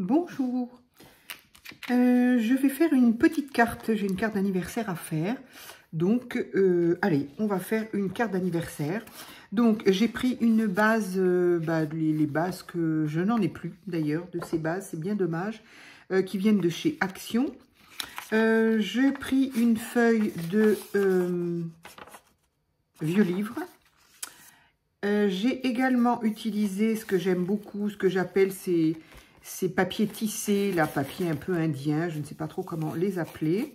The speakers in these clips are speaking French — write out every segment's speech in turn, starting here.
bonjour. Je vais faire une petite carte, j'ai une carte d'anniversaire à faire. Donc, allez, on va faire une carte d'anniversaire. Donc, j'ai pris une base, les bases que je n'en ai plus d'ailleurs, de ces bases, c'est bien dommage, qui viennent de chez Action. J'ai pris une feuille de vieux livre. J'ai également utilisé ce que j'aime beaucoup, ce que j'appelle ces papiers tissés, là, papier un peu indien, je ne sais pas trop comment les appeler.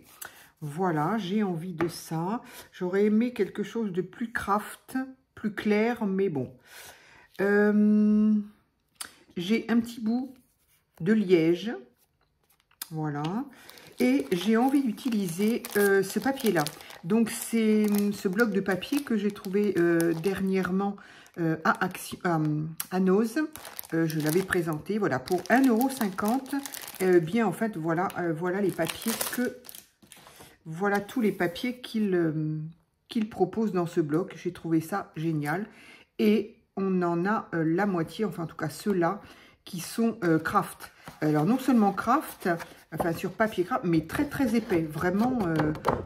Voilà, j'ai envie de ça. J'aurais aimé quelque chose de plus craft, plus clair, mais bon. J'ai un petit bout de liège, voilà. Et j'ai envie d'utiliser ce papier-là. Donc, c'est ce bloc de papier que j'ai trouvé dernièrement à Nose. Je l'avais présenté, voilà, pour 1,50 €. Bien, en fait, voilà, voilà les papiers que... Voilà tous les papiers qu'il propose dans ce bloc. J'ai trouvé ça génial. Et on en a la moitié, enfin, en tout cas, ceux-là qui sont craft. Alors, non seulement craft, enfin, sur papier craft, mais très, très épais. Vraiment,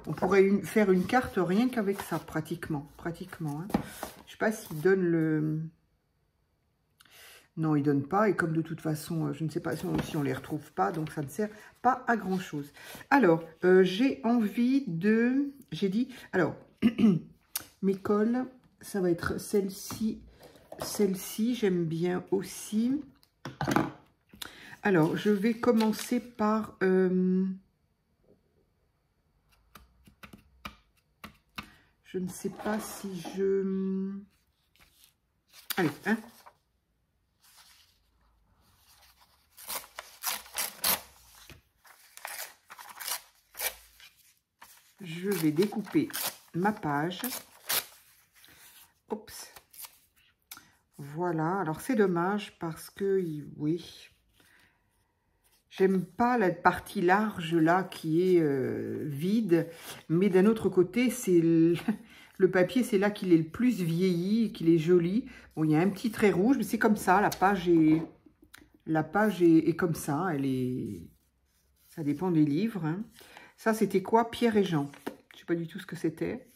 on pourrait faire une carte rien qu'avec ça, pratiquement. Hein. Je ne sais pas s'il donne le... Non, il ne donne pas. Et comme de toute façon, je ne sais pas si on ne les retrouve pas, donc ça ne sert pas à grand-chose. Alors, j'ai envie de... J'ai dit... Alors, mes colles, ça va être celle-ci. Celle-ci, j'aime bien aussi. Alors, je vais commencer par... je ne sais pas si je... Allez, hein. Je vais découper ma page. Oups. Voilà. Alors, c'est dommage parce que, oui, j'aime pas la partie large là qui est vide. Mais d'un autre côté, c'est le papier, c'est là qu'il est le plus vieilli, qu'il est joli. Bon, il y a un petit trait rouge, mais c'est comme ça. La page est comme ça. Elle est... Ça dépend des livres, hein. Ça, c'était quoi? Pierre et Jean. Je ne sais pas du tout ce que c'était.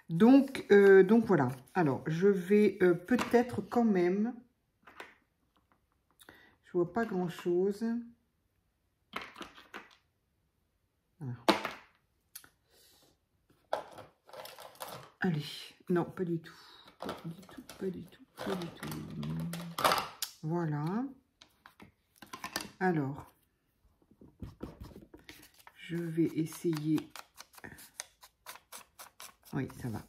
Donc voilà. Alors, je vais peut-être quand même... Je vois pas grand-chose. Voilà. Allez. Non, pas du tout. Pas du tout, pas du tout, pas du tout. Voilà. Alors... Je vais essayer. Oui, ça va.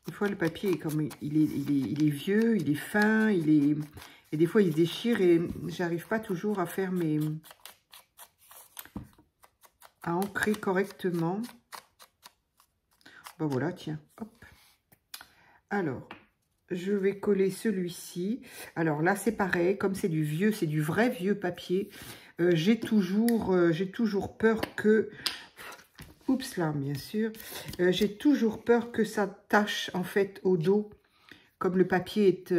Des fois, le papier, comme il est vieux, il est fin, et des fois, il se déchire et j'arrive pas toujours à faire à ancrer correctement. Ben voilà, tiens, hop. Alors, je vais coller celui-ci. Alors là, c'est pareil, comme c'est du vieux, c'est du vrai vieux papier. J'ai toujours peur que... Oups là, bien sûr. J'ai toujours peur que ça tâche en fait au dos. Comme le papier est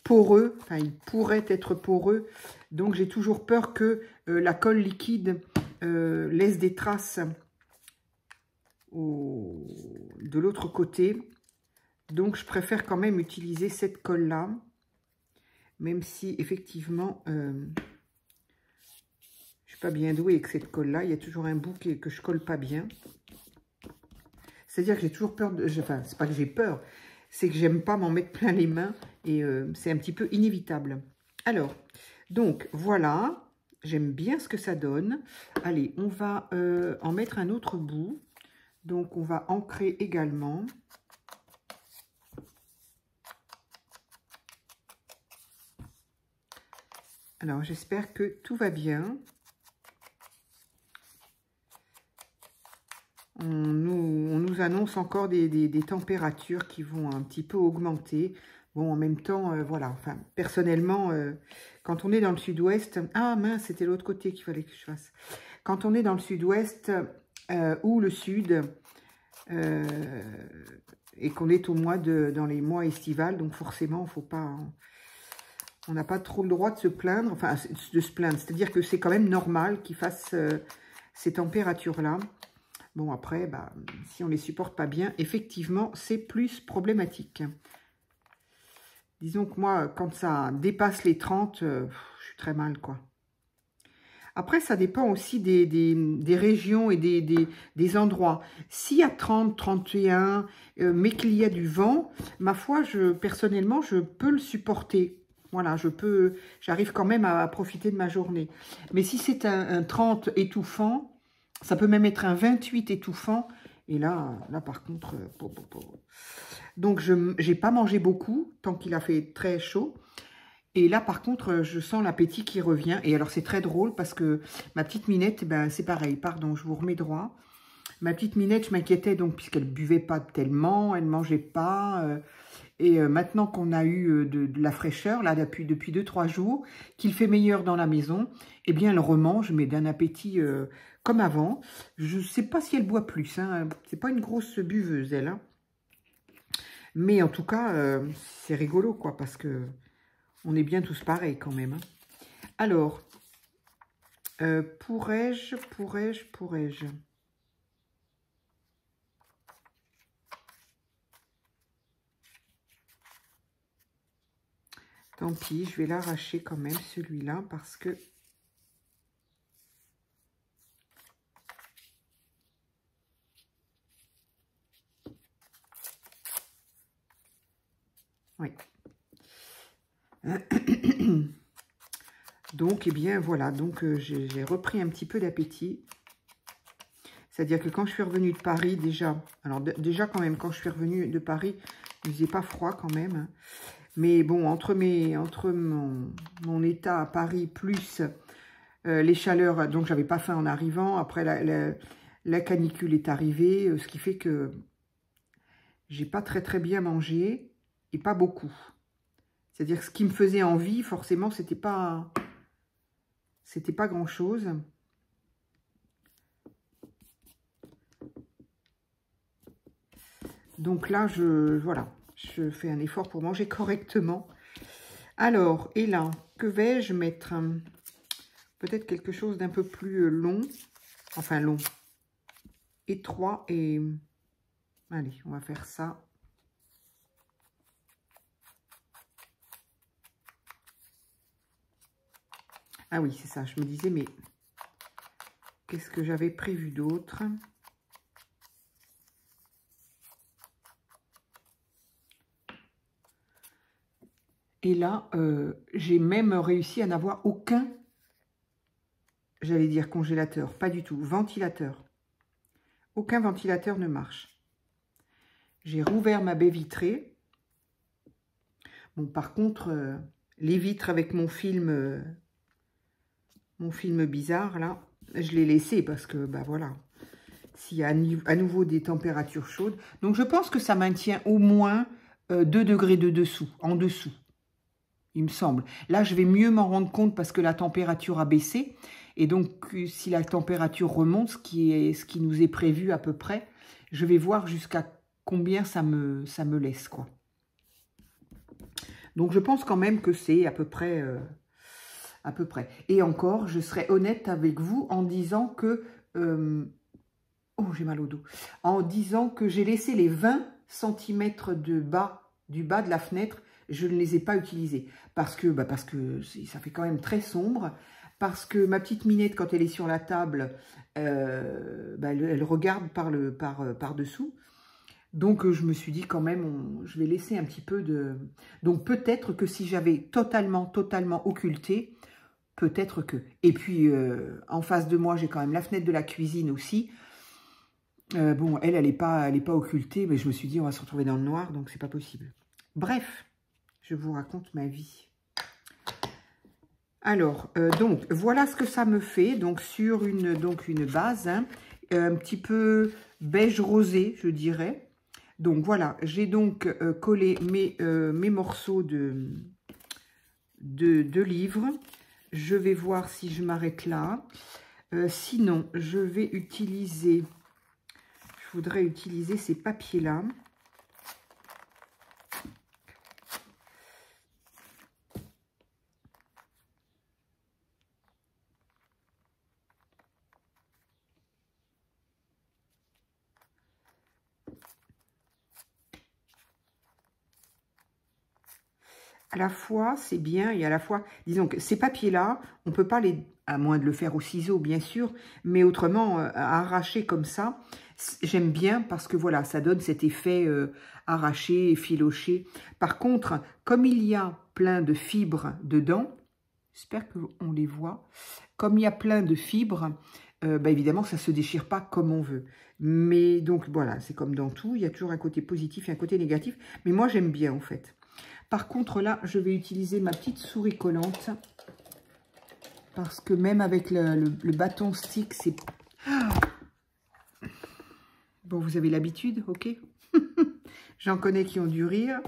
poreux, enfin il pourrait être poreux. Donc j'ai toujours peur que la colle liquide laisse des traces de l'autre côté. Donc je préfère quand même utiliser cette colle là. Même si effectivement... je suis pas bien douée avec cette colle-là. Il y a toujours un bout que je colle pas bien. C'est-à-dire que j'ai toujours peur de... Enfin, c'est pas que j'ai peur. C'est que j'aime pas m'en mettre plein les mains. Et c'est un petit peu inévitable. Alors, donc, voilà. J'aime bien ce que ça donne. Allez, on va en mettre un autre bout. Donc, on va ancrer également. Alors, j'espère que tout va bien. On nous annonce encore des températures qui vont un petit peu augmenter. Bon, en même temps, voilà. Enfin, personnellement, quand on est dans le sud-ouest... Ah mince, c'était l'autre côté qu'il fallait que je fasse. Quand on est dans le sud-ouest ou le sud, et qu'on est dans les mois estivales, donc forcément, faut pas... On n'a pas trop le droit de se plaindre, enfin de se plaindre, c'est-à-dire que c'est quand même normal qu'il fasse ces températures-là. Bon, après, bah, si on ne les supporte pas bien, effectivement, c'est plus problématique. Disons que moi, quand ça dépasse les 30, je suis très mal, quoi. Après, ça dépend aussi des régions et des endroits. S'il y a 30, 31, mais qu'il y a du vent, ma foi, personnellement, je peux le supporter. Voilà, j'arrive quand même à profiter de ma journée. Mais si c'est un 30 étouffant, ça peut même être un 28 étouffant. Et là par contre, donc je n'ai pas mangé beaucoup tant qu'il a fait très chaud. Et là, par contre, je sens l'appétit qui revient. Et alors, c'est très drôle parce que ma petite Minette, ben, c'est pareil. Pardon, je vous remets droit. Ma petite Minette, je m'inquiétais donc puisqu'elle ne buvait pas tellement, elle ne mangeait pas. Et maintenant qu'on a eu de la fraîcheur, là, depuis 2-3 jours, qu'il fait meilleur dans la maison, eh bien, elle remange, mais d'un appétit comme avant. Je ne sais pas si elle boit plus. Hein. C'est pas une grosse buveuse, elle. Hein. Mais en tout cas, c'est rigolo, quoi, parce que on est bien tous pareils quand même. Hein. Alors, pourrais-je Tant pis, je vais l'arracher quand même, celui-là, parce que... Oui. Donc, eh bien, voilà. Donc, j'ai repris un petit peu d'appétit. C'est-à-dire que quand je suis revenue de Paris, déjà... Alors, déjà, quand même, quand je suis revenue de Paris, il faisait pas froid quand même. Hein. Mais bon, entre mon état à Paris, plus les chaleurs... Donc, j'avais pas faim en arrivant. Après, la canicule est arrivée. Ce qui fait que j'ai pas très bien mangé. Et pas beaucoup. C'est-à-dire que ce qui me faisait envie, forcément, c'était pas grand-chose. Donc là, voilà, je fais un effort pour manger correctement. Alors, et là, que vais-je mettre? Peut-être quelque chose d'un peu plus long. Enfin, long. Étroit et... Allez, on va faire ça. Ah oui, c'est ça. Je me disais, mais qu'est-ce que j'avais prévu d'autre? Et là, j'ai même réussi à n'avoir aucun, j'allais dire congélateur, pas du tout, ventilateur. Aucun ventilateur ne marche. J'ai rouvert ma baie vitrée. Bon, par contre, les vitres avec mon film bizarre, là, je l'ai laissé parce que, bah voilà, s'il y a à nouveau des températures chaudes. Donc, je pense que ça maintient au moins 2 degrés en dessous. Il me semble. Là, je vais mieux m'en rendre compte parce que la température a baissé. Et donc, si la température remonte, ce qui nous est prévu à peu près, je vais voir jusqu'à combien ça me laisse, quoi. Donc, je pense quand même que c'est à peu près. Et encore, je serai honnête avec vous en disant que... oh, j'ai mal au dos. En disant que j'ai laissé les 20 cm du bas de la fenêtre. Je ne les ai pas utilisés parce que ça fait quand même très sombre, parce que ma petite Minette, quand elle est sur la table, elle regarde par-dessous. Donc, je me suis dit quand même, je vais laisser un petit peu de... Donc, peut-être que si j'avais totalement occulté, peut-être que... Et puis, en face de moi, j'ai quand même la fenêtre de la cuisine aussi. Bon, elle n'est pas occultée, mais je me suis dit, on va se retrouver dans le noir, donc c'est pas possible. Bref. Je vous raconte ma vie. Alors, donc, voilà ce que ça me fait. Donc, sur une base, hein, un petit peu beige rosé, je dirais. Donc, voilà. J'ai donc collé mes morceaux de livres. Je vais voir si je m'arrête là. Sinon, je vais utiliser... Je voudrais utiliser ces papiers-là. à la fois, c'est bien, et à la fois, disons que ces papiers-là, on ne peut pas les, à moins de le faire au ciseau, bien sûr, mais autrement, à arracher comme ça, j'aime bien parce que voilà, ça donne cet effet arraché, effiloché. Par contre, comme il y a plein de fibres dedans, j'espère qu'on les voit, comme il y a plein de fibres, bah évidemment, ça ne se déchire pas comme on veut. Mais donc, voilà, c'est comme dans tout, il y a toujours un côté positif et un côté négatif, mais moi, j'aime bien, en fait. Par contre, là, je vais utiliser ma petite souris collante. Parce que même avec le bâton stick, c'est... Ah, bon, vous avez l'habitude, ok. J'en connais qui ont dû rire.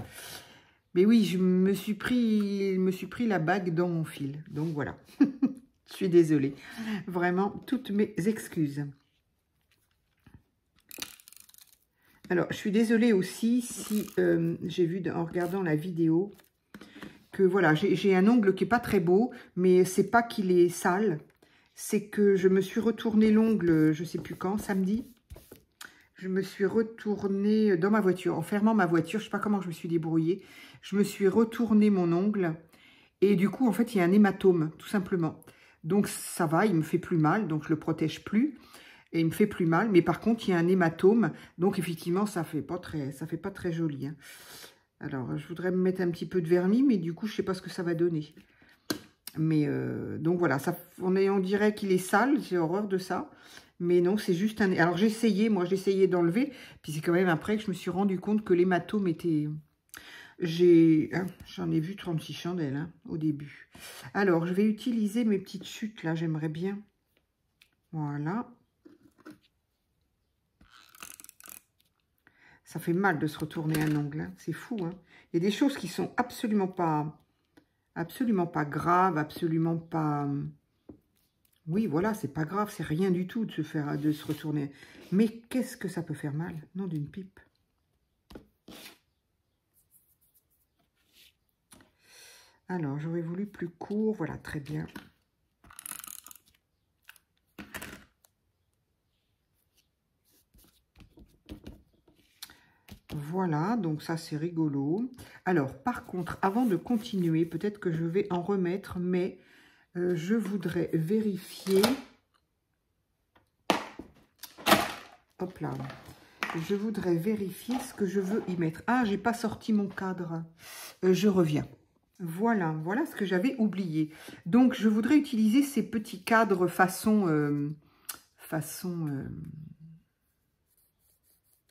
Mais oui, je me suis pris la bague dans mon fil. Donc, voilà. Je suis désolée. Vraiment, toutes mes excuses. Alors, je suis désolée aussi si j'ai vu en regardant la vidéo que voilà, j'ai un ongle qui n'est pas très beau, mais c'est pas qu'il est sale. C'est que je me suis retourné l'ongle, je ne sais plus quand, samedi. Je me suis retournée dans ma voiture, en fermant ma voiture. Je ne sais pas comment je me suis débrouillée. Je me suis retourné mon ongle. Et du coup, en fait, il y a un hématome, tout simplement. Donc, ça va, il me fait plus mal. Donc, je le protège plus. Et il me fait plus mal. Mais par contre, il y a un hématome. Donc, effectivement, ça fait pas très joli. Hein. Alors, je voudrais me mettre un petit peu de vernis. Mais du coup, je ne sais pas ce que ça va donner. Mais donc, voilà. Ça, on dirait qu'il est sale. J'ai horreur de ça. Mais non, c'est juste un... Alors, j'ai essayé d'enlever. Puis, c'est quand même après que je me suis rendu compte que l'hématome était... J'en ai vu 36 chandelles hein, au début. Alors, je vais utiliser mes petites chutes, là, j'aimerais bien. Voilà. Ça fait mal de se retourner un ongle, hein. C'est fou. Hein. Il y a des choses qui sont absolument pas graves, absolument pas... Oui, voilà, c'est pas grave, c'est rien du tout de se retourner. Mais qu'est-ce que ça peut faire mal? Non, d'une pipe. Alors, j'aurais voulu plus court. Voilà, très bien. Voilà, donc ça, c'est rigolo. Alors, par contre, avant de continuer, peut-être que je vais en remettre, mais je voudrais vérifier... Hop là. Je voudrais vérifier ce que je veux y mettre. Ah, j'ai pas sorti mon cadre. Je reviens. Voilà, voilà ce que j'avais oublié. Donc, je voudrais utiliser ces petits cadres façon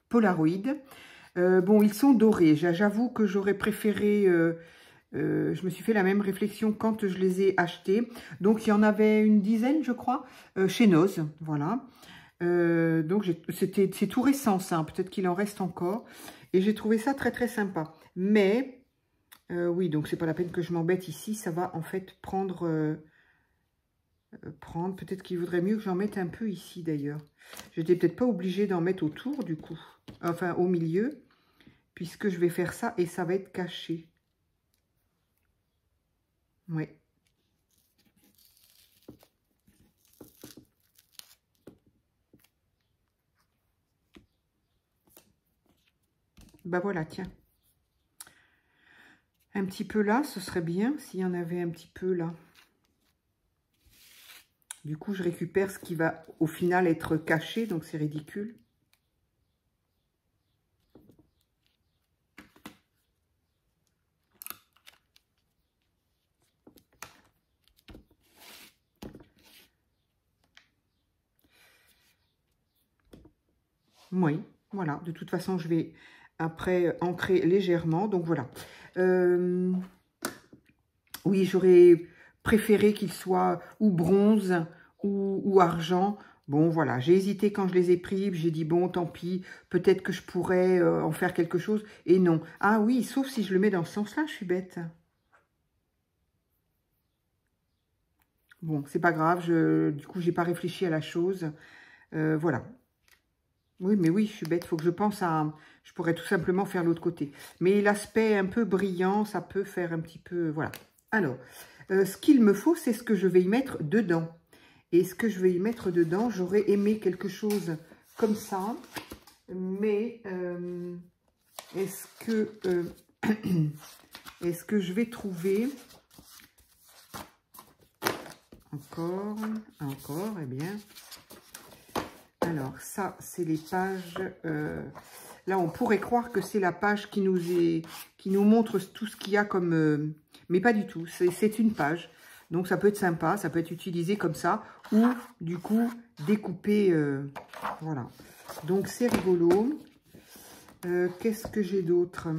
Polaroid. Bon, ils sont dorés. J'avoue que j'aurais préféré... je me suis fait la même réflexion quand je les ai achetés. Donc, il y en avait une dizaine, je crois, chez Noz. Voilà. Donc, c'est tout récent, ça. Peut-être qu'il en reste encore. Et j'ai trouvé ça très, très sympa. Mais... oui, donc c'est pas la peine que je m'embête ici. Ça va en fait prendre... Peut-être qu'il vaudrait mieux que j'en mette un peu ici d'ailleurs. J'étais peut-être pas obligée d'en mettre autour du coup. Enfin, au milieu. Puisque je vais faire ça et ça va être caché. Oui. Bah voilà, tiens. Un petit peu là, ce serait bien s'il y en avait un petit peu là. Du coup, je récupère ce qui va au final être caché, donc c'est ridicule. Oui, voilà. De toute façon, je vais après ancrer légèrement. Donc voilà. Oui, j'aurais préféré qu'il soit ou bronze ou argent. Bon, voilà, j'ai hésité quand je les ai pris. J'ai dit, bon, tant pis, peut-être que je pourrais en faire quelque chose. Et non. Ah oui, sauf si je le mets dans ce sens-là, je suis bête. Bon, c'est pas grave. Du coup, j'ai pas réfléchi à la chose. Voilà. Oui, mais oui, je suis bête. Il faut que je pense à... Je pourrais tout simplement faire l'autre côté. Mais l'aspect un peu brillant, ça peut faire un petit peu... Voilà. Alors, ce qu'il me faut, c'est ce que je vais y mettre dedans. Et ce que je vais y mettre dedans, j'aurais aimé quelque chose comme ça. Mais est-ce que est-ce que je vais trouver... Encore, eh bien. Alors, ça, c'est les pages... là, on pourrait croire que c'est la page qui nous montre tout ce qu'il y a comme... mais pas du tout, c'est une page. Donc, ça peut être sympa, ça peut être utilisé comme ça. Ou, du coup, découpé. Voilà. Donc, c'est rigolo. Qu'est-ce que j'ai d'autre?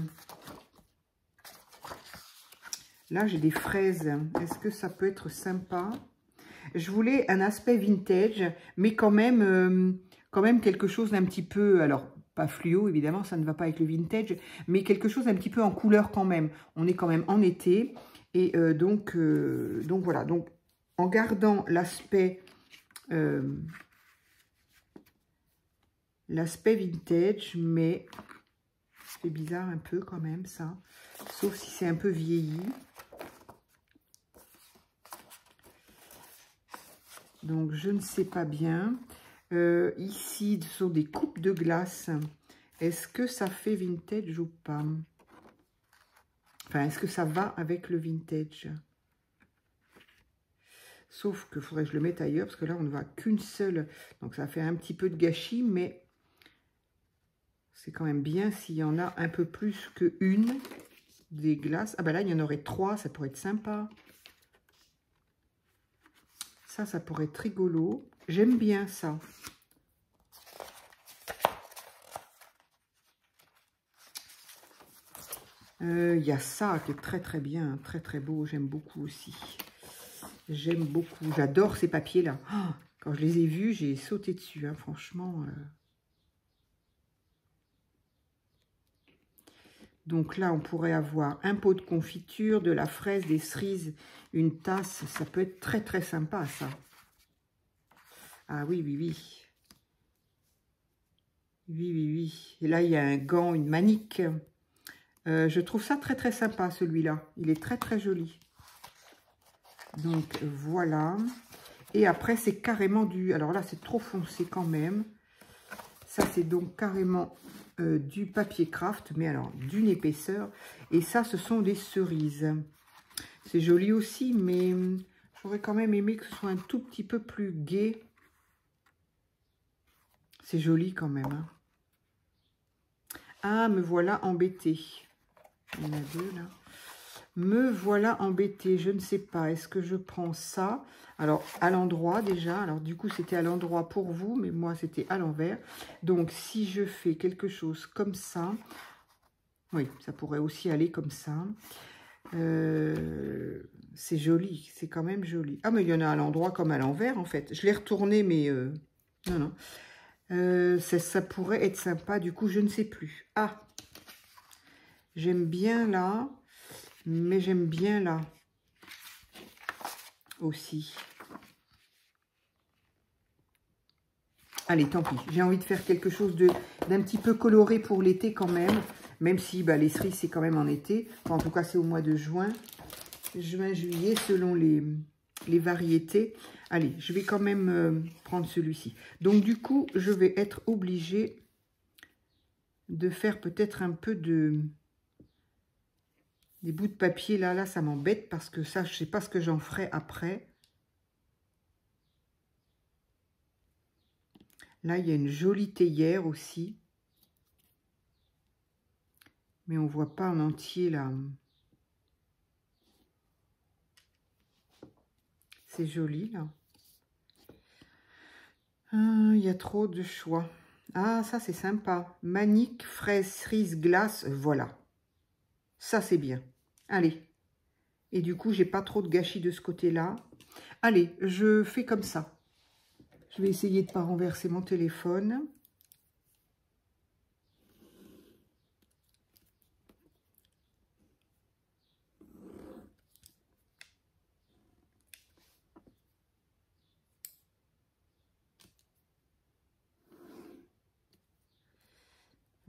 Là, j'ai des fraises. Est-ce que ça peut être sympa? Je voulais un aspect vintage, mais quand même quelque chose d'un petit peu, alors pas fluo évidemment, ça ne va pas avec le vintage, mais quelque chose d'un petit peu en couleur quand même. On est quand même en été, et donc voilà. Donc en gardant l'aspect vintage, mais c'est bizarre un peu quand même ça, sauf si c'est un peu vieilli. Donc, je ne sais pas bien. Ici, ce sont des coupes de glace. Est-ce que ça fait vintage ou pas? Enfin, est-ce que ça va avec le vintage? Sauf qu'il faudrait que je le mette ailleurs, parce que là, on ne voit qu'une seule. Donc, ça fait un petit peu de gâchis, mais c'est quand même bien s'il y en a un peu plus qu'une des glaces. Ah ben là, il y en aurait 3, ça pourrait être sympa. Ça pourrait être rigolo. J'aime bien ça. Il y a ça qui est très très bien, très très beau. J'aime beaucoup aussi. J'aime beaucoup. J'adore ces papiers-là. Oh, quand je les ai vus, j'ai sauté dessus, hein, franchement. Donc là, on pourrait avoir un pot de confiture, de la fraise, des cerises, une tasse. Ça peut être très très sympa, ça. Ah oui, oui, oui. Oui, oui, oui. Et là, il y a un gant, une manique. Je trouve ça très, très sympa, celui-là. Il est très, très joli. Donc, voilà. Et après, c'est carrément du... Alors là, c'est trop foncé quand même. Ça, c'est donc carrément du papier craft, mais alors, d'une épaisseur. Et ça, ce sont des cerises. C'est joli aussi, mais j'aurais quand même aimé que ce soit un tout petit peu plus gai. C'est joli quand même, hein. Ah, me voilà embêtée. Il y en a 2 là. Me voilà embêtée. Je ne sais pas. Est-ce que je prends ça? Alors, à l'endroit déjà. Alors, du coup, c'était à l'endroit pour vous. Mais moi, c'était à l'envers. Donc, si je fais quelque chose comme ça. Oui, ça pourrait aussi aller comme ça. C'est joli. C'est quand même joli. Ah, mais il y en a à l'endroit comme à l'envers, en fait. Je l'ai retourné, mais... non, non. Ça pourrait être sympa. Du coup, je ne sais plus. Ah! J'aime bien là, mais j'aime bien là aussi. Allez, tant pis. J'ai envie de faire quelque chose d'un petit peu coloré pour l'été quand même si bah, les cerises, c'est quand même en été. Enfin, en tout cas, c'est au mois de juin. Juillet, selon les variétés. Allez, je vais quand même prendre celui-ci. Donc, du coup, je vais être obligée de faire peut-être un peu de... Des bouts de papier, là, ça m'embête parce que ça, je ne sais pas ce que j'en ferai après. Là, il y a une jolie théière aussi. Mais on ne voit pas en entier, là. C'est joli, là. Ah, il y a trop de choix. Ah, ça, c'est sympa. Manique, fraise, cerise, glace, voilà. Ça, c'est bien. Allez. Et du coup, j'ai pas trop de gâchis de ce côté-là. Allez, je fais comme ça. Je vais essayer de ne pas renverser mon téléphone.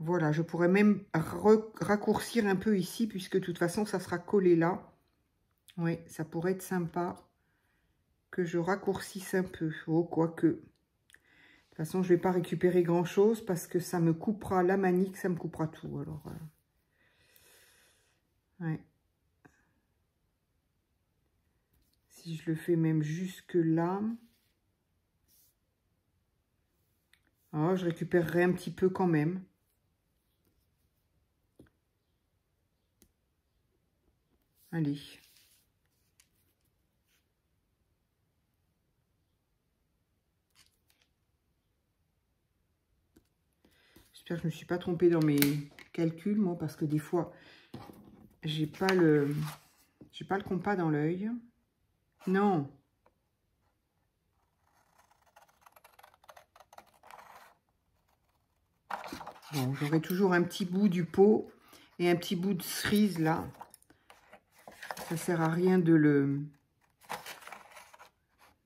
Voilà, je pourrais même raccourcir un peu ici, puisque de toute façon, ça sera collé là. Oui, ça pourrait être sympa que je raccourcisse un peu. Oh, quoique. De toute façon, je ne vais pas récupérer grand-chose parce que ça me coupera la manique, ça me coupera tout. Alors, ouais. Si je le fais même jusque là. Oh, je récupérerai un petit peu quand même. Allez. J'espère que je ne me suis pas trompée dans mes calculs, moi, parce que des fois, j'ai pas le compas dans l'œil. Non. Bon, j'aurai toujours un petit bout du pot et un petit bout de cerise là. Ça sert à rien de le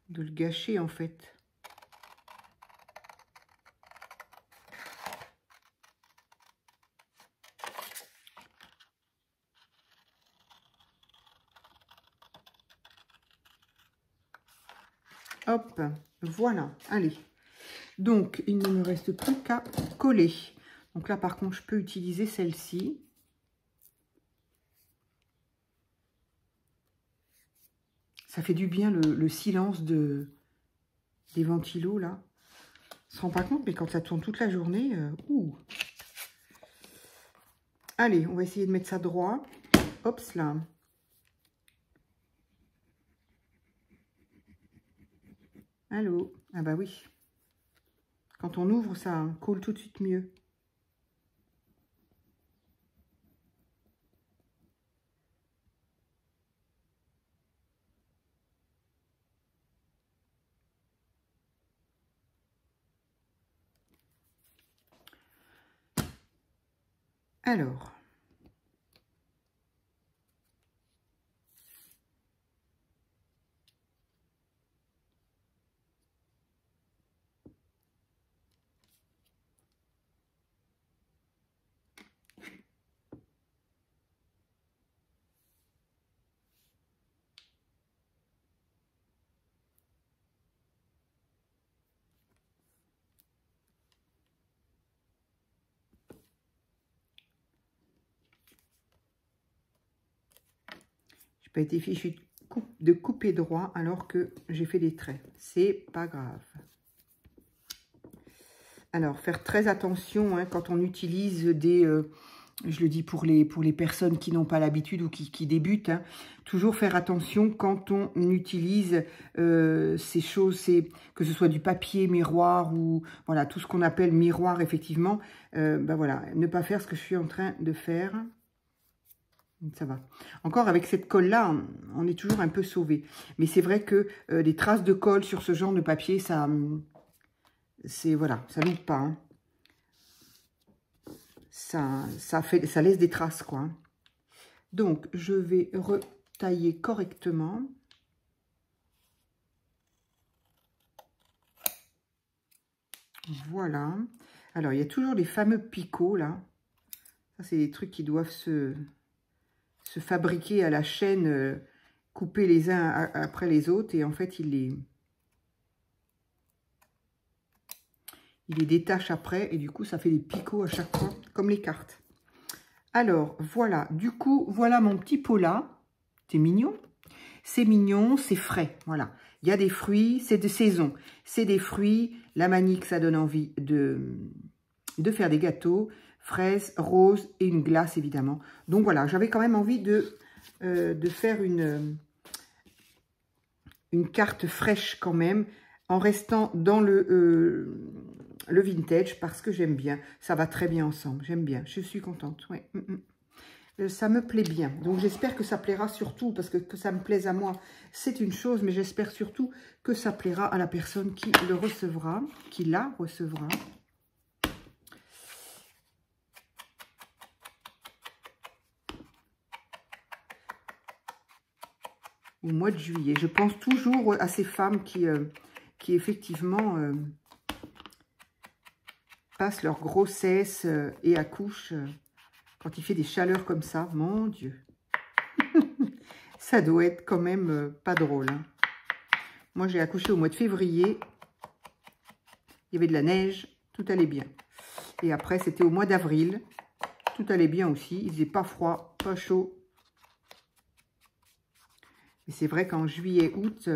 gâcher en fait. Hop, voilà, allez. Donc, il ne me reste plus qu'à coller. Donc là, par contre, je peux utiliser celle-ci. Ça fait du bien le silence des ventilos, là. On se rend pas compte, mais quand ça tourne toute la journée, ouh. Allez, on va essayer de mettre ça droit. Hop, là. Allô? Ah bah oui. Quand on ouvre, ça colle tout de suite mieux. Alors, j'ai pas été fichue de couper droit alors que j'ai fait des traits. C'est pas grave. Alors, faire très attention hein, quand on utilise des... je le dis pour les personnes qui n'ont pas l'habitude ou qui débutent, hein, toujours faire attention quand on utilise ces choses, que ce soit du papier miroir ou voilà tout ce qu'on appelle miroir effectivement. Ben voilà, ne pas faire ce que je suis en train de faire. Ça va. Encore avec cette colle-là, on est toujours un peu sauvé. Mais c'est vrai que les traces de colle sur ce genre de papier, ça... c'est voilà, ça loupe pas. Hein. Ça laisse des traces, quoi. Hein. Donc, je vais retailler correctement. Voilà. Alors, il y a toujours les fameux picots, là. Ça, c'est des trucs qui doivent se fabriquer à la chaîne, couper les uns après les autres. Et en fait, il les détache après. Et du coup, ça fait des picots à chaque fois, comme les cartes. Alors, voilà. Du coup, voilà mon petit pot là. C'est mignon. C'est mignon, c'est frais. Voilà. Il y a des fruits, c'est de saison. C'est des fruits. La mangue, ça donne envie de faire des gâteaux. Fraises, roses et une glace, évidemment. Donc, voilà. J'avais quand même envie de faire une carte fraîche quand même, en restant dans le vintage, parce que j'aime bien. Ça va très bien ensemble. J'aime bien. Je suis contente. Ouais. Ça me plaît bien. Donc, j'espère que ça plaira surtout, parce que ça me plaise à moi, c'est une chose, mais j'espère surtout que ça plaira à la personne qui le recevra, qui la recevra. Au mois de juillet. Je pense toujours à ces femmes qui effectivement passent leur grossesse et accouchent quand il fait des chaleurs comme ça. Mon Dieu. Ça doit être quand même pas drôle. Hein. Moi, j'ai accouché au mois de février. Il y avait de la neige. Tout allait bien. Et après, c'était au mois d'avril. Tout allait bien aussi. Il faisait pas froid, pas chaud. Et c'est vrai qu'en juillet, août,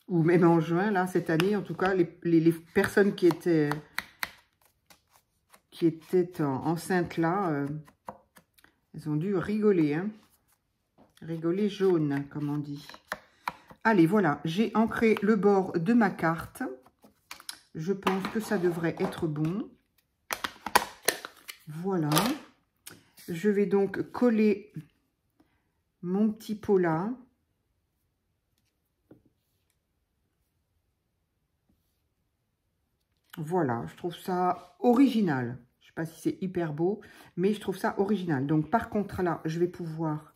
ou même en juin, là, cette année, en tout cas, les personnes qui étaient enceintes là, elles ont dû rigoler, hein. Rigoler jaune, comme on dit. Allez, voilà, j'ai ancré le bord de ma carte. Je pense que ça devrait être bon. Voilà. Je vais donc coller mon petit pot là. Voilà, je trouve ça original. Je ne sais pas si c'est hyper beau, mais je trouve ça original. Donc, par contre, là, je vais pouvoir...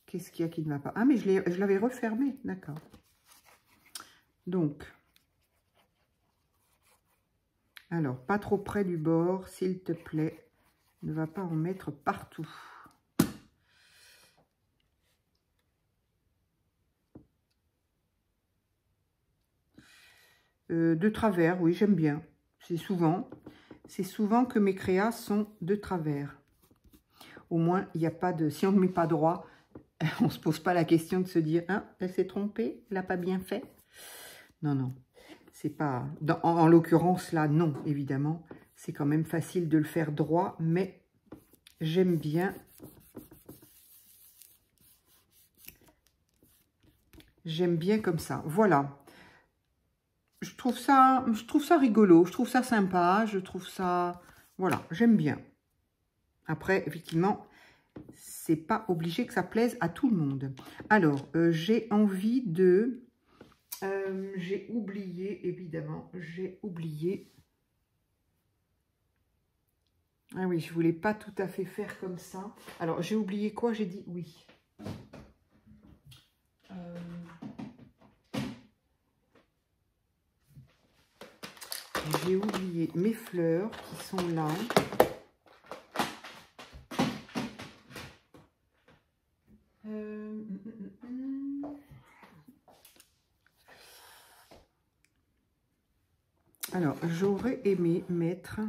Qu'est-ce qu'il y a qui ne va pas? Ah, mais je l'avais refermé, d'accord. Donc, alors, pas trop près du bord, s'il te plaît. Ne va pas en mettre partout. De travers, oui, j'aime bien. C'est souvent que mes créas sont de travers. Au moins, il n'y a pas de... Si on ne met pas droit, on ne se pose pas la question de se dire « Ah, elle s'est trompée, elle n'a pas bien fait ». Non, non. C'est pas... En l'occurrence, là, non, évidemment. C'est quand même facile de le faire droit, mais j'aime bien. J'aime bien comme ça. Voilà. Je trouve ça rigolo, je trouve ça sympa, je trouve ça... Voilà, j'aime bien. Après, effectivement, c'est pas obligé que ça plaise à tout le monde. Alors, j'ai envie de... j'ai oublié, évidemment, j'ai oublié... Ah oui, je voulais pas tout à fait faire comme ça. Alors, j'ai oublié quoi? J'ai dit oui. J'ai oublié mes fleurs qui sont là. Alors, j'aurais aimé mettre...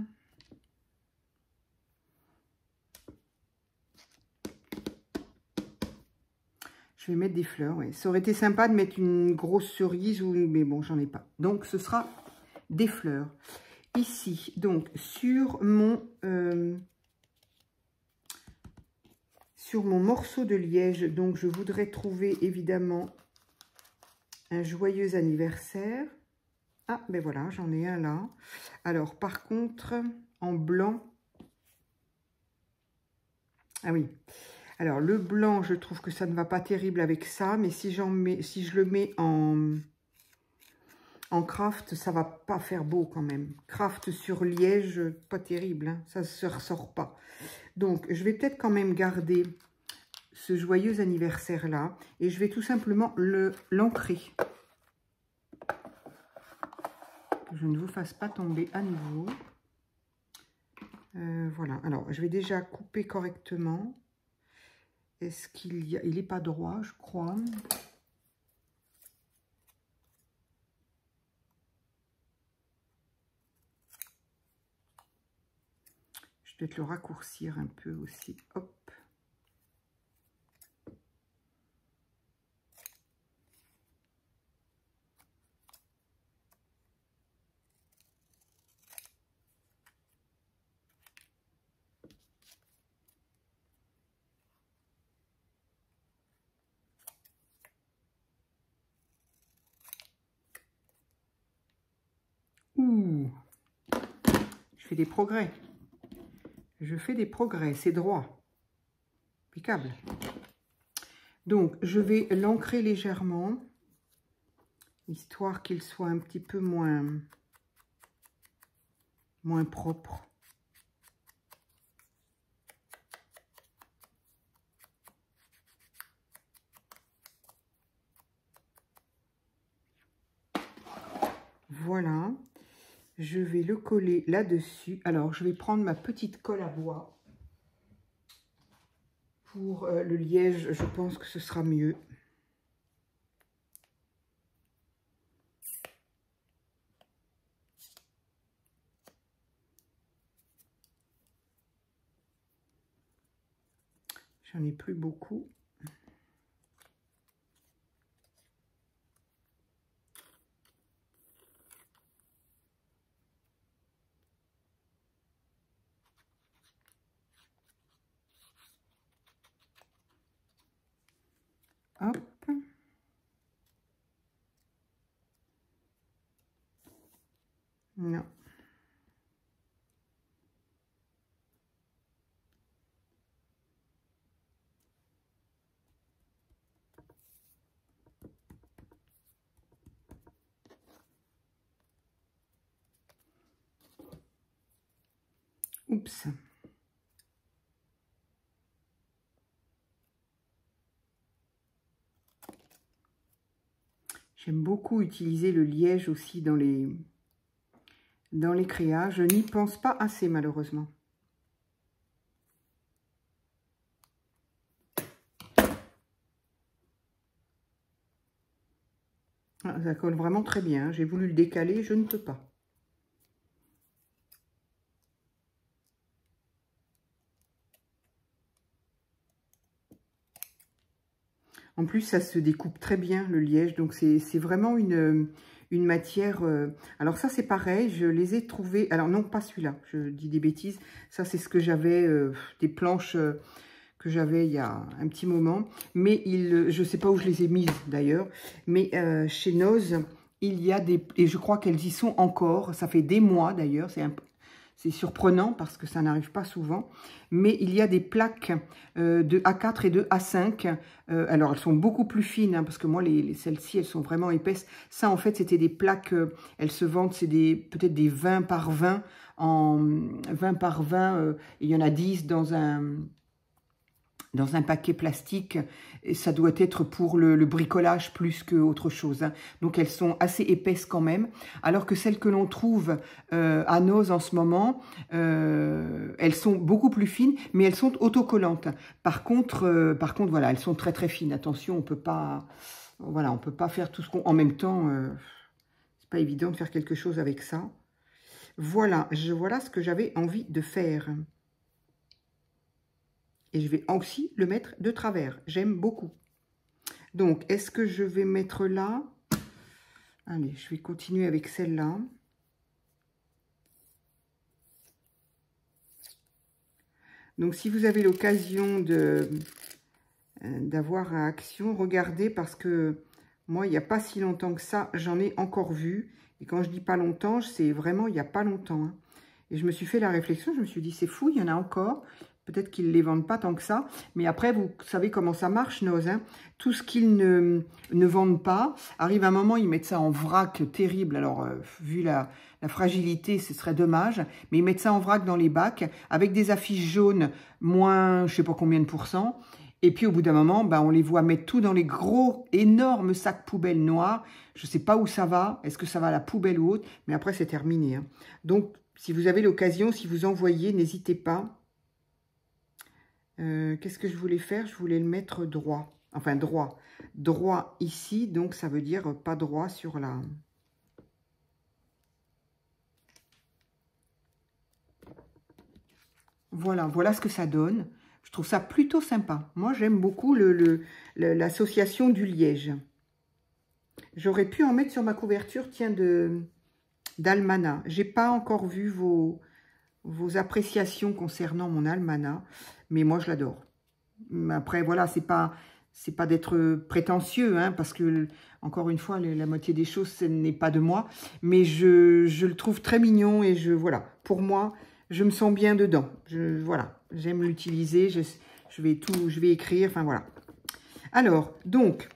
Je vais mettre des fleurs, oui. Ça aurait été sympa de mettre une grosse cerise, mais bon, j'en ai pas. Donc, ce sera des fleurs. Ici, donc, sur mon morceau de liège, donc, je voudrais trouver, évidemment, un joyeux anniversaire. Ah, ben voilà, j'en ai un là. Alors, par contre, en blanc... Ah oui. Alors, le blanc, je trouve que ça ne va pas terrible avec ça, mais si je le mets en craft, ça va pas faire beau quand même. Craft sur liège, pas terrible, hein, ça ne se ressort pas. Donc, je vais peut-être quand même garder ce joyeux anniversaire-là, et je vais tout simplement l'ancrer. Que je ne vous fasse pas tomber à nouveau. Voilà, alors, je vais déjà couper correctement. Est-ce qu'il y a... Il n'est pas droit, je crois. Je vais peut-être le raccourcir un peu aussi. Hop. Ouh, je fais des progrès. Je fais des progrès, c'est droit. Impeccable. Donc, je vais l'ancrer légèrement, histoire qu'il soit un petit peu moins propre. Voilà. Je vais le coller là-dessus. Alors, je vais prendre ma petite colle à bois. Pour le liège, je pense que ce sera mieux. J'en ai plus beaucoup. Hop. Non. Oups. J'aime beaucoup utiliser le liège aussi dans les créas. Je n'y pense pas assez malheureusement. Ah, ça colle vraiment très bien. J'ai voulu le décaler, je ne peux pas. En plus, ça se découpe très bien, le liège. Donc, c'est vraiment une matière... Alors, ça, c'est pareil. Je les ai trouvés... Alors, non, pas celui-là. Je dis des bêtises. Ça, c'est ce que j'avais... des planches que j'avais il y a un petit moment. Mais je ne sais pas où je les ai mises, d'ailleurs. Mais chez Noz, il y a des... Et je crois qu'elles y sont encore. Ça fait des mois, d'ailleurs. C'est surprenant parce que ça n'arrive pas souvent. Mais il y a des plaques de A4 et de A5. Alors, elles sont beaucoup plus fines, hein, parce que moi, celles-ci, elles sont vraiment épaisses. Ça, en fait, c'était des plaques, elles se vendent, c'est peut-être des 20 par 20. En 20 par 20, il y en a 10 dans un paquet plastique, et ça doit être pour le bricolage plus qu'autre chose. Hein. Donc, elles sont assez épaisses quand même. Alors que celles que l'on trouve à Noz en ce moment, elles sont beaucoup plus fines, mais elles sont autocollantes. Par contre, voilà, elles sont très très fines. Attention, on peut pas, voilà, on peut pas faire tout ce qu'on... En même temps, c'est pas évident de faire quelque chose avec ça. Voilà, voilà ce que j'avais envie de faire. Et je vais aussi le mettre de travers. J'aime beaucoup. Donc, est-ce que je vais mettre là? Allez, je vais continuer avec celle-là. Donc, si vous avez l'occasion d'avoir à Action, regardez parce que moi, il n'y a pas si longtemps que ça, j'en ai encore vu. Et quand je dis pas longtemps, c'est vraiment il n'y a pas longtemps. Hein. Et je me suis fait la réflexion, je me suis dit, c'est fou, il y en a encore. Peut-être qu'ils ne les vendent pas tant que ça. Mais après, vous savez comment ça marche, Noz. Hein. Tout ce qu'ils ne vendent pas, arrive un moment, ils mettent ça en vrac terrible. Alors, vu la fragilité, ce serait dommage. Mais ils mettent ça en vrac dans les bacs, avec des affiches jaunes, moins je ne sais pas combien de pourcents. Et puis, au bout d'un moment, ben, on les voit mettre tout dans les gros, énormes sacs poubelles noirs. Je ne sais pas où ça va. Est-ce que ça va à la poubelle ou autre? Mais après, c'est terminé. Hein. Donc, si vous avez l'occasion, si vous envoyez, n'hésitez pas. Qu'est-ce que je voulais faire? Je voulais le mettre droit. Enfin, droit. Droit ici, donc ça veut dire pas droit sur la... Voilà, voilà ce que ça donne. Je trouve ça plutôt sympa. Moi, j'aime beaucoup l'association du liège. J'aurais pu en mettre sur ma couverture, tiens, d'almanach. J'ai pas encore vu vos appréciations concernant mon almanach, mais moi, je l'adore. Après, voilà, c'est pas d'être prétentieux, hein, parce que, encore une fois, la moitié des choses, ce n'est pas de moi, mais je le trouve très mignon et voilà, pour moi, je me sens bien dedans. Voilà, j'aime l'utiliser, je vais écrire, enfin voilà. Alors, donc,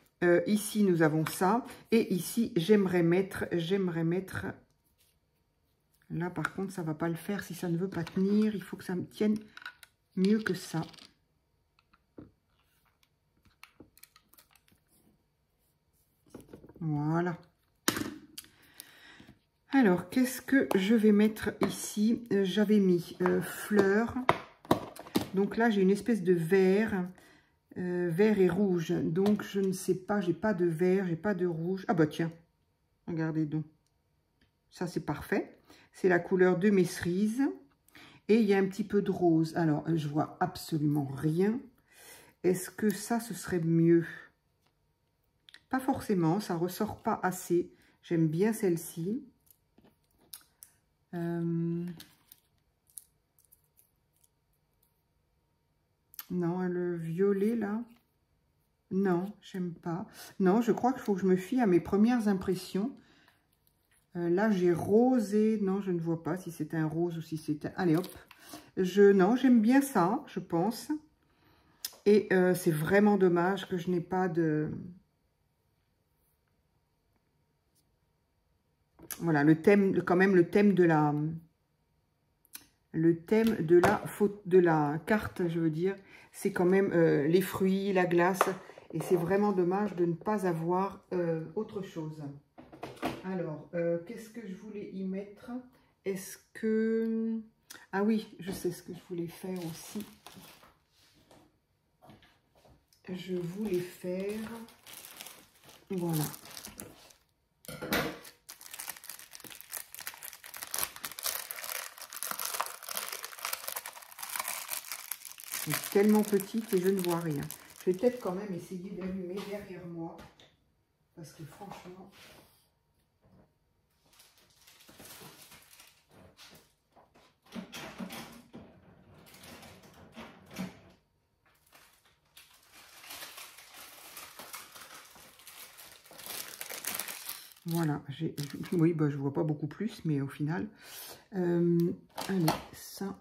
ici, nous avons ça, et ici, j'aimerais mettre, là, par contre, ça ne va pas le faire si ça ne veut pas tenir, il faut que ça me tienne mieux que ça. Voilà. Alors, qu'est-ce que je vais mettre ici? J'avais mis fleurs. Donc là, j'ai une espèce de vert. Vert et rouge. Donc, je ne sais pas, j'ai pas de vert, j'ai pas de rouge. Ah bah tiens, regardez donc. Ça, c'est parfait. C'est la couleur de mes cerises. Et il y a un petit peu de rose. Alors, je vois absolument rien. Est-ce que ça, ce serait mieux? Pas forcément, ça ressort pas assez. J'aime bien celle-ci. Non, le violet, là. Non, j'aime pas. Non, je crois qu'il faut que je me fie à mes premières impressions. Là, j'ai rosé. Non, je ne vois pas si c'est un rose ou si c'est un... Allez, hop. Non, j'aime bien ça, je pense. Et c'est vraiment dommage que je n'ai pas de... Voilà, le thème, quand même, le thème de la... Le thème de la carte, je veux dire, c'est quand même les fruits, la glace. Et c'est vraiment dommage de ne pas avoir autre chose. Alors, qu'est-ce que je voulais y mettre? Est-ce que... Ah oui, je sais ce que je voulais faire aussi. Je voulais faire... Voilà. C'est tellement petite et je ne vois rien. Je vais peut-être quand même essayer d'allumer derrière moi. Parce que franchement... Voilà, oui, bah, je vois pas beaucoup plus, mais au final, allez, ça,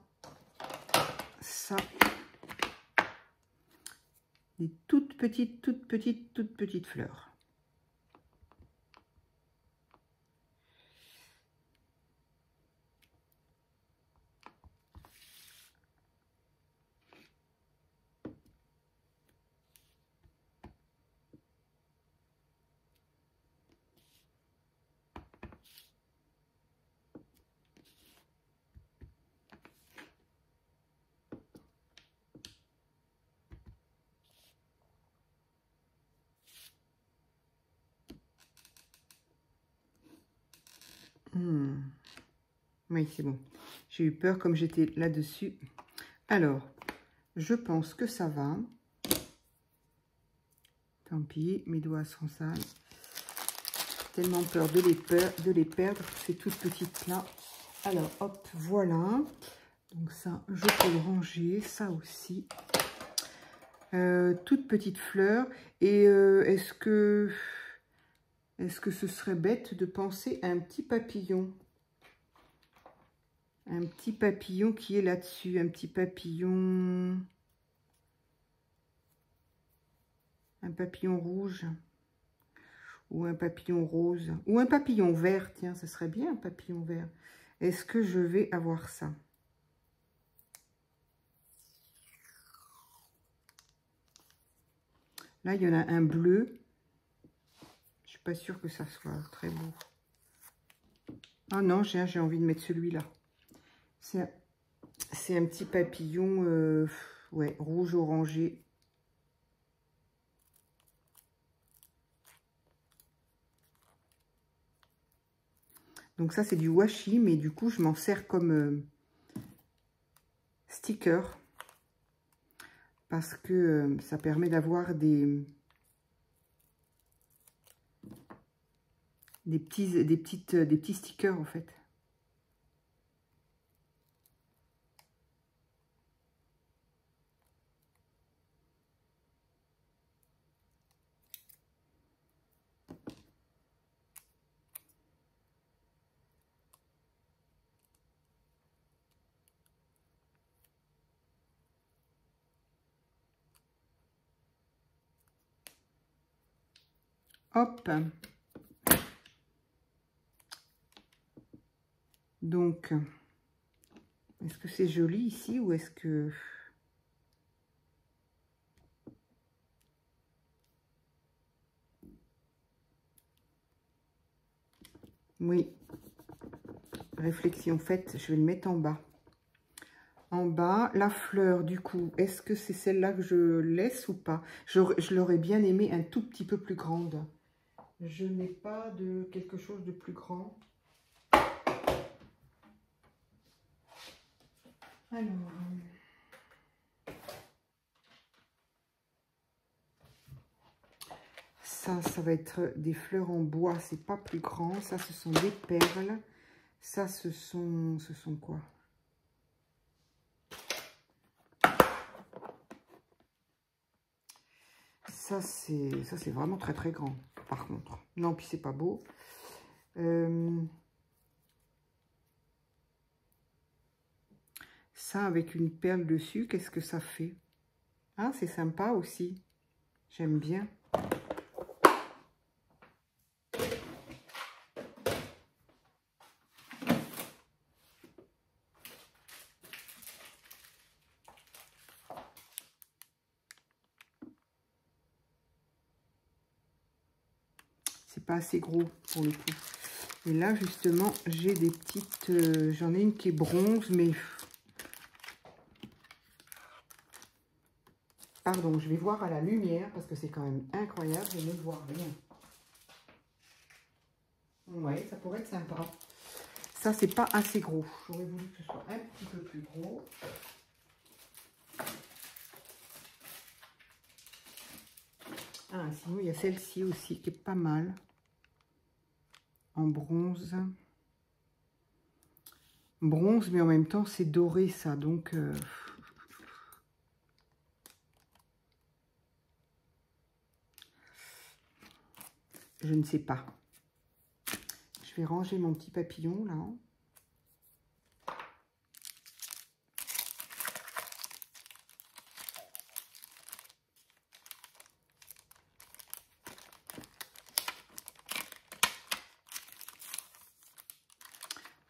des toutes petites fleurs. Oui, c'est bon. J'ai eu peur comme j'étais là-dessus. Alors, je pense que ça va. Tant pis, mes doigts sont sales. Tellement peur de les perdre, ces toutes petites là. Alors, hop, voilà. Donc ça, je peux le ranger. Ça aussi. Toutes petites fleurs. Et est-ce que ce serait bête de penser à un petit papillon? Un petit papillon qui est là-dessus. Un petit papillon... Un papillon rouge. Ou un papillon rose. Ou un papillon vert. Tiens, ça serait bien un papillon vert. Est-ce que je vais avoir ça? Là, il y en a un bleu. Je suis pas sûre que ça soit très beau. Ah non, j'ai envie de mettre celui-là. C'est un petit papillon ouais, rouge orangé. Donc ça, c'est du washi, mais du coup, je m'en sers comme sticker. Parce que ça permet d'avoir des petits stickers, en fait. Hop. Donc, est-ce que c'est joli ici ou est-ce que... Oui. Réflexion faite, je vais le mettre en bas. En bas, la fleur, du coup, est-ce que c'est celle-là que je laisse ou pas? Je l'aurais bien aimé un tout petit peu plus grande. Je n'ai pas de quelque chose de plus grand. Alors, ça va être des fleurs en bois, c'est pas plus grand. Ça, ce sont des perles. Ça, ce sont quoi? Ça, c'est vraiment très, très grand, par contre. Non, puis c'est pas beau. Ça, avec une perle dessus, qu'est-ce que ça fait? Ah, c'est sympa aussi. J'aime bien. C'est pas assez gros pour le coup. Et là, justement, j'ai des petites... j'en ai une qui est bronze, mais... Pardon, je vais voir à la lumière, parce que c'est quand même incroyable, je ne vois rien. Ouais, ça pourrait être sympa. Ça, c'est pas assez gros. J'aurais voulu que ce soit un petit peu plus gros. Ah, sinon, il y a celle-ci aussi, qui est pas mal. En bronze. Bronze, mais en même temps, c'est doré, ça. Donc... je ne sais pas. Je vais ranger mon petit papillon, là.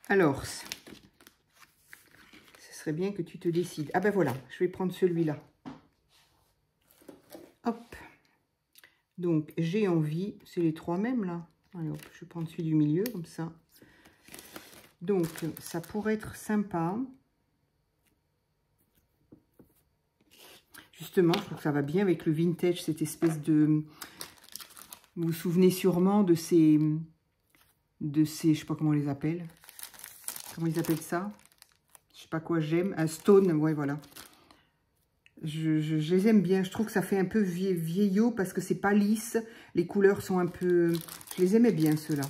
Alors, ce serait bien que tu te décides. Ah ben voilà, je vais prendre celui-là. Hop. Donc, j'ai envie, c'est les trois mêmes, là. Allez, hop, je vais prendre celui du milieu, comme ça. Donc, ça pourrait être sympa. Justement, je trouve que ça va bien avec le vintage, cette espèce de... Vous vous souvenez sûrement de ces... je sais pas comment on les appelle. Comment ils appellent ça? Je sais pas quoi j'aime. Un stone, ouais, voilà. Je les aime bien. Je trouve que ça fait un peu vieillot parce que c'est pas lisse. Les couleurs sont un peu... Je les aimais bien, ceux-là.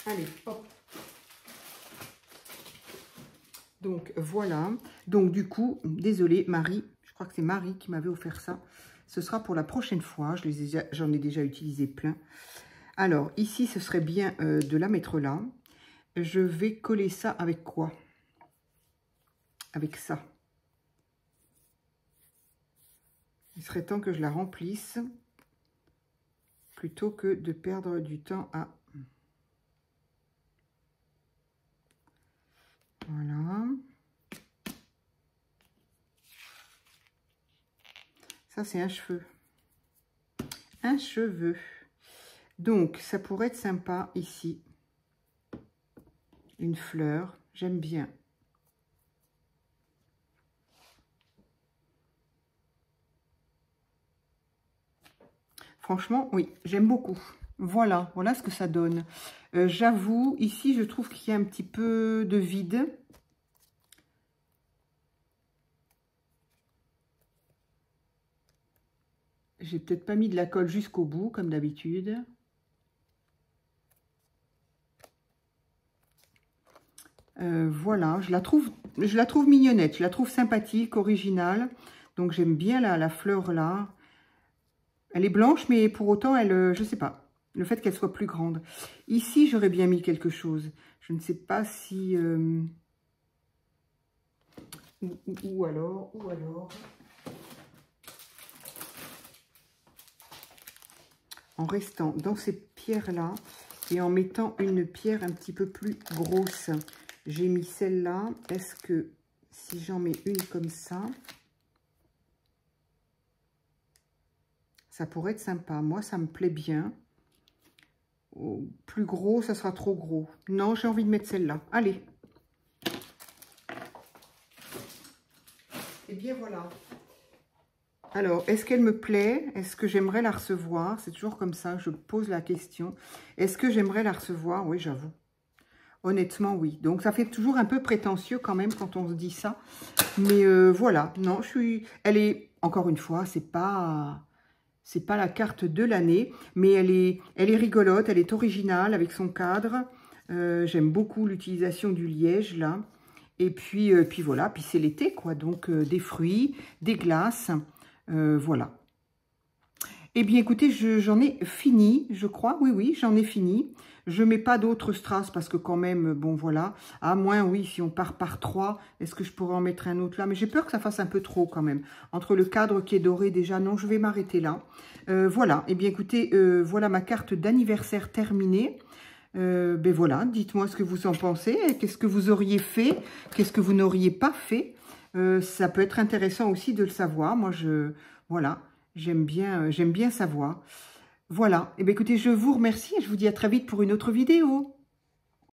Allez, hop. Donc, voilà. Donc, du coup, désolée, Marie. Je crois que c'est Marie qui m'avait offert ça. Ce sera pour la prochaine fois. J'en ai déjà utilisé plein. Alors, ici, ce serait bien de la mettre là. Je vais coller ça avec quoi? Avec ça. Il serait temps que je la remplisse plutôt que de perdre du temps à... Voilà. Ça, c'est un cheveu. Un cheveu. Donc, ça pourrait être sympa ici. Une fleur. J'aime bien. Franchement, oui, j'aime beaucoup. Voilà, voilà ce que ça donne. J'avoue, ici, je trouve qu'il y a un petit peu de vide. J'ai peut-être pas mis de la colle jusqu'au bout, comme d'habitude. Voilà, je la trouve mignonnette. Je la trouve sympathique, originale. Donc, j'aime bien la fleur là. Elle est blanche, mais pour autant, elle, je sais pas. Le fait qu'elle soit plus grande. Ici, j'aurais bien mis quelque chose. Je ne sais pas si... Ou alors... En restant dans ces pierres-là et en mettant une pierre un petit peu plus grosse. J'ai mis celle-là. Est-ce que si j'en mets une comme ça... Ça pourrait être sympa. Moi, ça me plaît bien. Plus gros, ça sera trop gros. Non, j'ai envie de mettre celle-là. Allez. Et bien, voilà. Alors, est-ce qu'elle me plaît? Est-ce que j'aimerais la recevoir? C'est toujours comme ça, je pose la question. Est-ce que j'aimerais la recevoir? Oui, j'avoue. Honnêtement, oui. Donc, ça fait toujours un peu prétentieux quand même quand on se dit ça. Mais voilà. Non, elle est... Encore une fois, c'est pas c'est pas la carte de l'année, mais elle est rigolote, elle est originale avec son cadre. J'aime beaucoup l'utilisation du liège là. Et puis voilà, puis c'est l'été quoi, donc des fruits, des glaces, voilà. Eh bien écoutez, j'en ai fini, je crois, oui, j'en ai fini. Je mets pas d'autres strass parce que quand même, bon voilà, à moins, oui, si on part par 3, est-ce que je pourrais en mettre un autre là? Mais j'ai peur que ça fasse un peu trop quand même. Entre le cadre qui est doré déjà, non, je vais m'arrêter là. Voilà, eh bien écoutez, voilà ma carte d'anniversaire terminée. Ben voilà, dites-moi ce que vous en pensez, qu'est-ce que vous auriez fait, qu'est-ce que vous n'auriez pas fait. Ça peut être intéressant aussi de le savoir. Moi, voilà, j'aime bien savoir. Voilà, et bien écoutez, je vous remercie et je vous dis à très vite pour une autre vidéo.